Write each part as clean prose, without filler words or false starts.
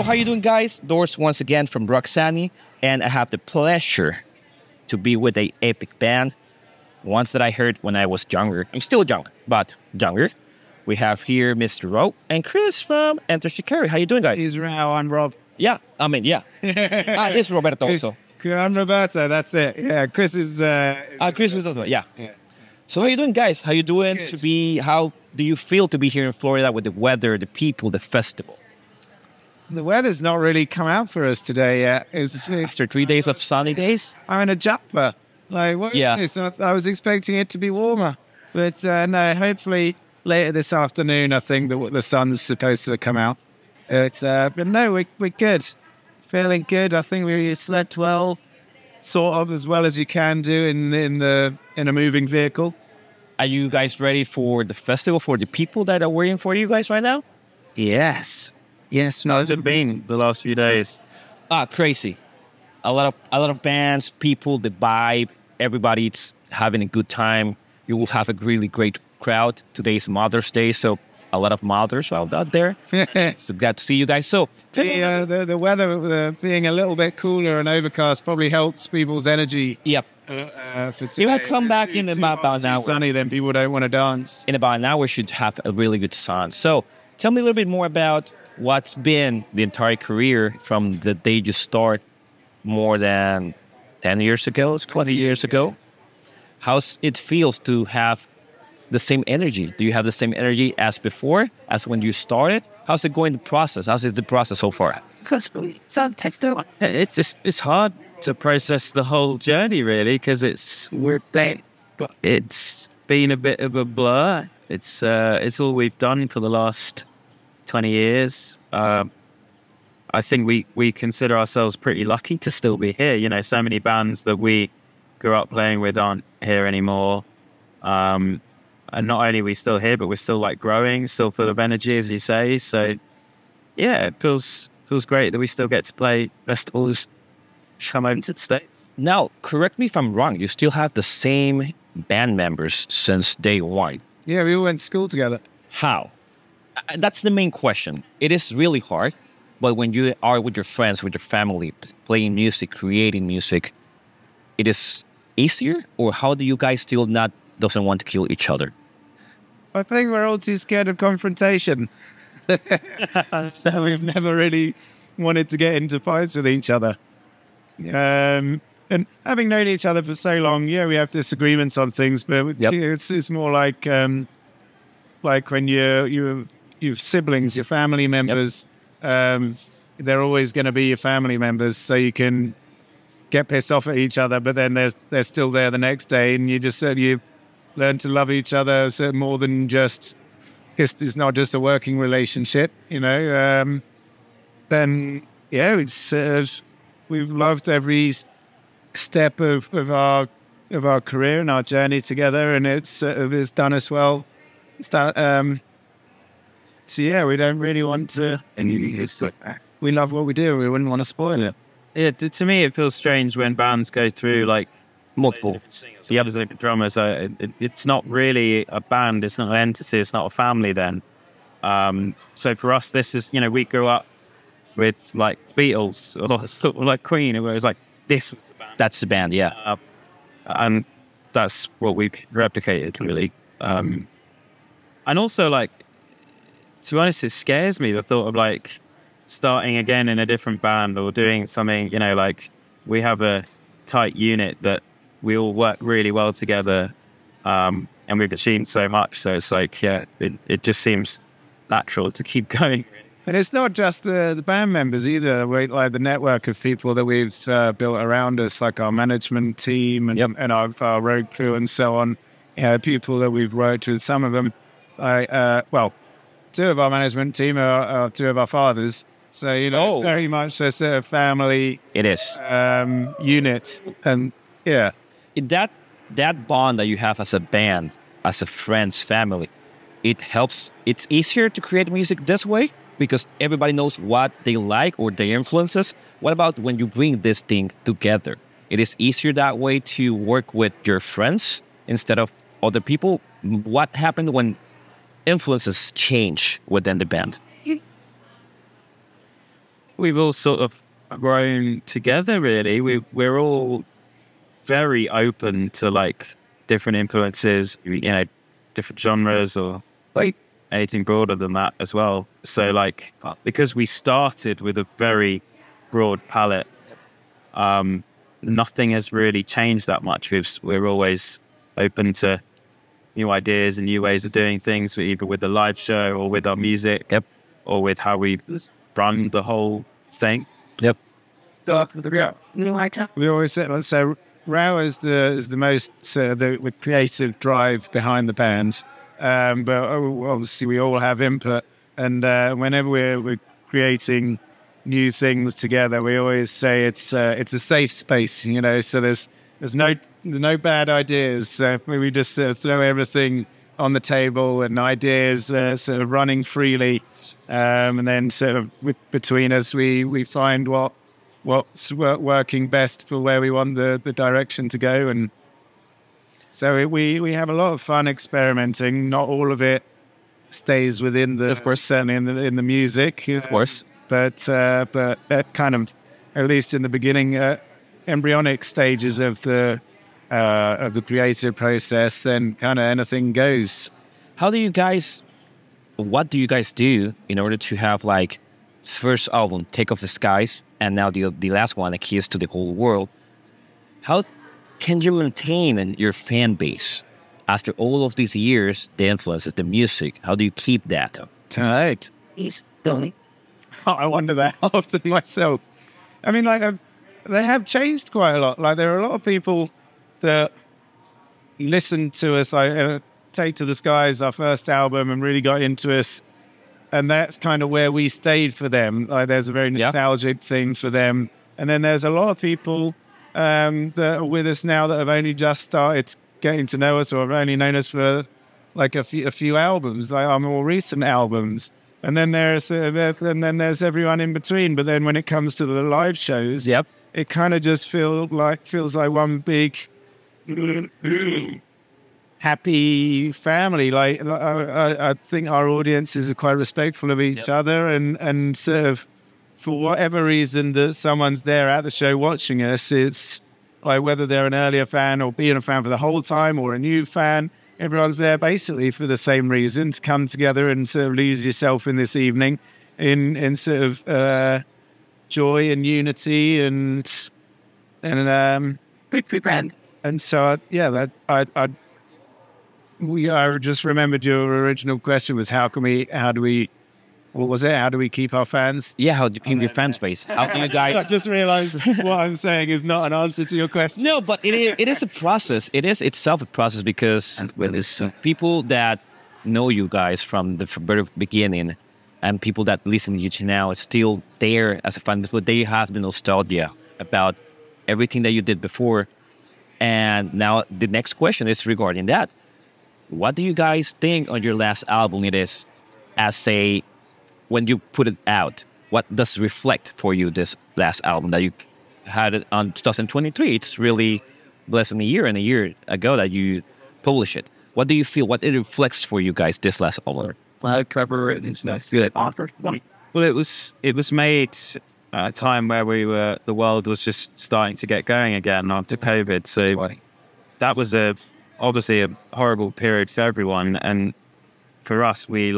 how you doing, guys? Dorcy once again from Rockzany, and I have the pleasure to be with a epic band, ones that I heard when I was younger. I'm still young, but younger. We have here Mr. Ro and Chris from Enter Shikari. How you doing, guys? He's Rao, I'm Rob. Yeah, I mean, yeah. It's Roberto also. I'm Roberto, that's it. Yeah, Chris is... Chris is also, yeah. So how you doing, guys? How you doing? Good. How do you feel to be here in Florida with the weather, the people, the festival? The weather's not really come out for us today yet. After 3 days of sunny days? I'm in a jumper. Like, what is this? I was expecting it to be warmer. But no, hopefully later this afternoon, I think the sun's supposed to come out. But no, we're good. Feeling good. I think we slept well, sort of as well as you can do in a moving vehicle. Are you guys ready for the festival, for the people that are waiting for you guys right now? Yes. How's it been the last few days? Crazy. A lot of bands, people, the vibe, everybody's having a good time. You will have a really great crowd. Today's Mother's Day, so a lot of mothers out there. So glad to see you guys. So the weather being a little bit cooler and overcast probably helps people's energy. Yep. If I come back in about an hour, sunny, then people don't want to dance. In about an hour, we should have a really good sun. So tell me a little bit more about what's been the entire career from the day you start more than 10 years ago, 20 years ago. How it feels to have the same energy? Do you have the same energy as before, as when you started? How's it going, the process? How's it the process so far? It's hard to process the whole journey, really, because it's been a bit of a blur. It's all we've done for the last 20 years. I think we consider ourselves pretty lucky to still be here. You know, so many bands that we grew up playing with aren't here anymore. And not only are we still here, but we're still like growing, still full of energy, as you say. So yeah, it feels great that we still get to play festivals, come over to the States. Now, correct me if I'm wrong, you still have the same band members since day one. Yeah, we all went to school together. How? That's the main question. It is really hard, but when you are with your friends, with your family, playing music, creating music, it is easier? Or how do you guys still doesn't want to kill each other? I think we're all too scared of confrontation. So we've never really wanted to get into fights with each other. And having known each other for so long, yeah, we have disagreements on things, but it's more like when you've siblings, your family members, they're always going to be your family members, so you can get pissed off at each other, but then they're still there the next day, and you learn to love each other more than just, it's not just a working relationship, you know. Then yeah, we've loved every step of our career and our journey together, and it's done us well. So yeah, we don't really want to. We love what we do. We wouldn't want to spoil it. Yeah, to me, it feels strange when bands go through like multiple. The others like drummers. It's not really a band. It's not an entity. It's not a family. Then, so for us, this is, you know, we grew up with like Beatles or like Queen, where it was like this was the band. That's the band, yeah, and that's what we replicated really. And also, like, to be honest, it scares me, the thought of like starting again in a different band or doing something, you know, like we have a tight unit that we all work really well together, and we've achieved so much. So it's like, yeah, it just seems natural to keep going. And it's not just the band members either. Like the network of people that we've built around us, like our management team and our road crew and so on. Yeah, people that we've worked with. Some of them, two of our management team are two of our fathers. So, you know, it's very much a sort of family. It is. Unit. And yeah. That bond that you have as a band, as a friends, family, it helps. It's easier to create music this way because everybody knows what they like or their influences. What about when you bring this thing together? It is easier that way to work with your friends instead of other people. What happened when influences change within the band? we've all sort of grown together, really. We're all very open to like different influences, you know, different genres or like anything broader than that as well. So like, because we started with a very broad palette, nothing has really changed that much. We're always open to new ideas and new ways of doing things, either with the live show or with our music, or with how we run the whole thing. Yep. We always say, so Rao is the most the creative drive behind the band, but obviously we all have input, and whenever we're creating new things together, we always say it's a safe space, you know. So there's no bad ideas. So we just throw everything on the table, and ideas sort of running freely, and then sort of between us we find what's working best for where we want the direction to go. And so we have a lot of fun experimenting. Not all of it stays within the, of course, certainly in the music, of course, but that kind of, at least in the beginning, embryonic stages of the creative process, then kind of anything goes. What do you guys do in order to have like first album, Take Off the Skies, and now the last one, A Kiss to the Whole World? How can you maintain your fan base after all of these years, the influences, the music? How do you keep that? Tonight. I wonder that often myself. I mean, like, they have changed quite a lot. Like, there are a lot of people that listened to us, like, Take to the Skies, our first album, and really got into us. And that's kind of where we stayed for them. Like, there's a very nostalgic thing for them. And then there's a lot of people that are with us now that have only just started getting to know us, or have only known us for like a few albums, like our more recent albums. And then there's everyone in between. But then when it comes to the live shows, it kind of just feels like one big happy family. Like I think our audiences are quite respectful of each other, and sort of, for whatever reason that someone's there at the show watching us, it's like whether they're an earlier fan or being a fan for the whole time or a new fan, everyone's there basically for the same reason, to come together and sort of lose yourself in this evening in sort of joy and unity and so I just remembered your original question was how do we keep our fans? Yeah, how do you keep your fan base? How do you guys? I just realized what I'm saying is not an answer to your question. No, but it is a process. It is itself a process, because people that know you guys from the very beginning and people that listen to you now are still there as a fan, but they have the nostalgia about everything that you did before. And now the next question is regarding that. What do you guys think on your last album it is, when you put it out, what does it reflect for you, this last album that you had it on 2023? It's really less than a year ago that you published it. What do you feel? What it reflects for you guys, this last album? Well, it was made at a time where the world was just starting to get going again after COVID. So that was obviously a horrible period for everyone, and for us, we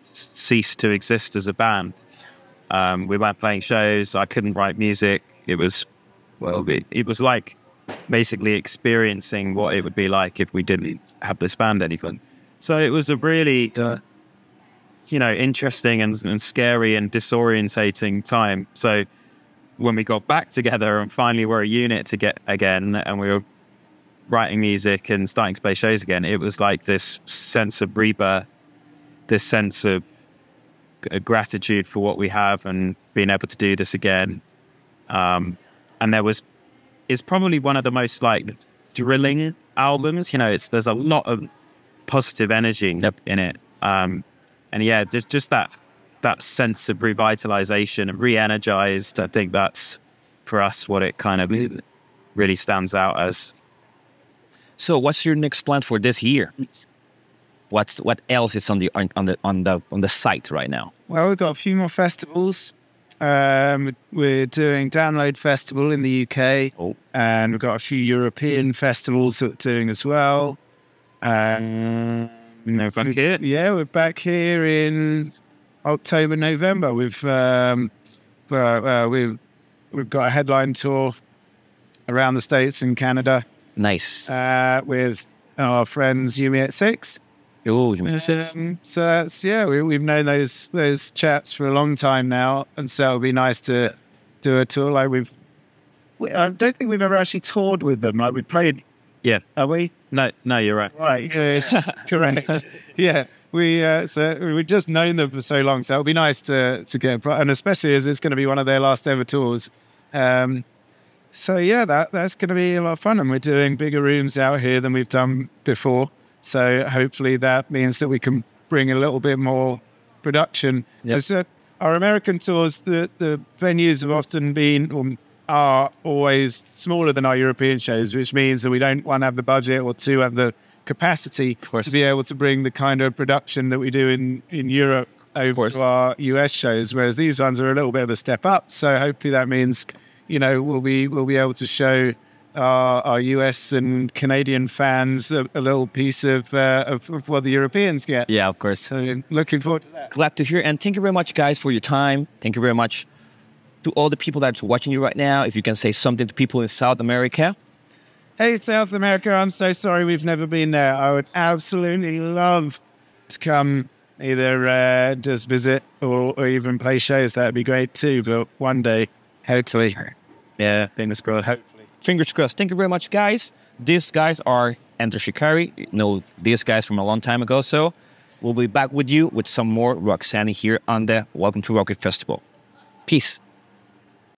ceased to exist as a band. We weren't playing shows. I couldn't write music. It was like basically experiencing what it would be like if we didn't have this band anymore. So it was a really interesting and scary and disorientating time. So when we got back together and finally were a unit again, and we were writing music and starting to play shows again, it was like this sense of rebirth, this sense of gratitude for what we have and being able to do this again. And it's probably one of the most thrilling albums. There's a lot of positive energy in it. And yeah, just that sense of revitalization and re-energized. I think that's, for us, what it kind of really stands out as. So what's your next plan for this year? What else is on the site right now? Well, we've got a few more festivals We're doing Download Festival in the UK, and we've got a few European festivals that we're doing as well. Back here? Yeah, we're back here in October, November. We've got a headline tour around the States and Canada. Nice. With our friends Yumi at Six. Oh, So that's, we've known those chats for a long time now, and so it'll be nice to do a tour. Like I don't think we've ever actually toured with them. Like we played. Yeah. Are we? No, you're right. Right. Correct. Yeah. So we've just known them for so long, so it'll be nice to get, and especially as it's going to be one of their last ever tours. So yeah, that's going to be a lot of fun, and we're doing bigger rooms out here than we've done before. So hopefully that means that we can bring a little bit more production. Yep. As, our American tours, the venues have often been or are always smaller than our European shows, which means that we don't, one, have the budget, or two, have the capacity to be able to bring the kind of production that we do in Europe over to our US shows, whereas these ones are a little bit of a step up. So hopefully that means, we'll be able to show our US and Canadian fans a little piece of what the Europeans get. Yeah, of course. So looking forward to that. Glad to hear. And thank you very much, guys, for your time. Thank you very much to all the people that's watching you right now. If you can say something to people in South America. Hey, South America, I'm so sorry we've never been there. I would absolutely love to come either just visit or even play shows. That'd be great too. But one day, hopefully. Yeah, fingers crossed. Hopefully. Fingers crossed. Thank you very much, guys. These guys are Enter Shikari. These guys from a long time ago. So we'll be back with you with some more Rockzany here on the Welcome to Rockville Festival. Peace.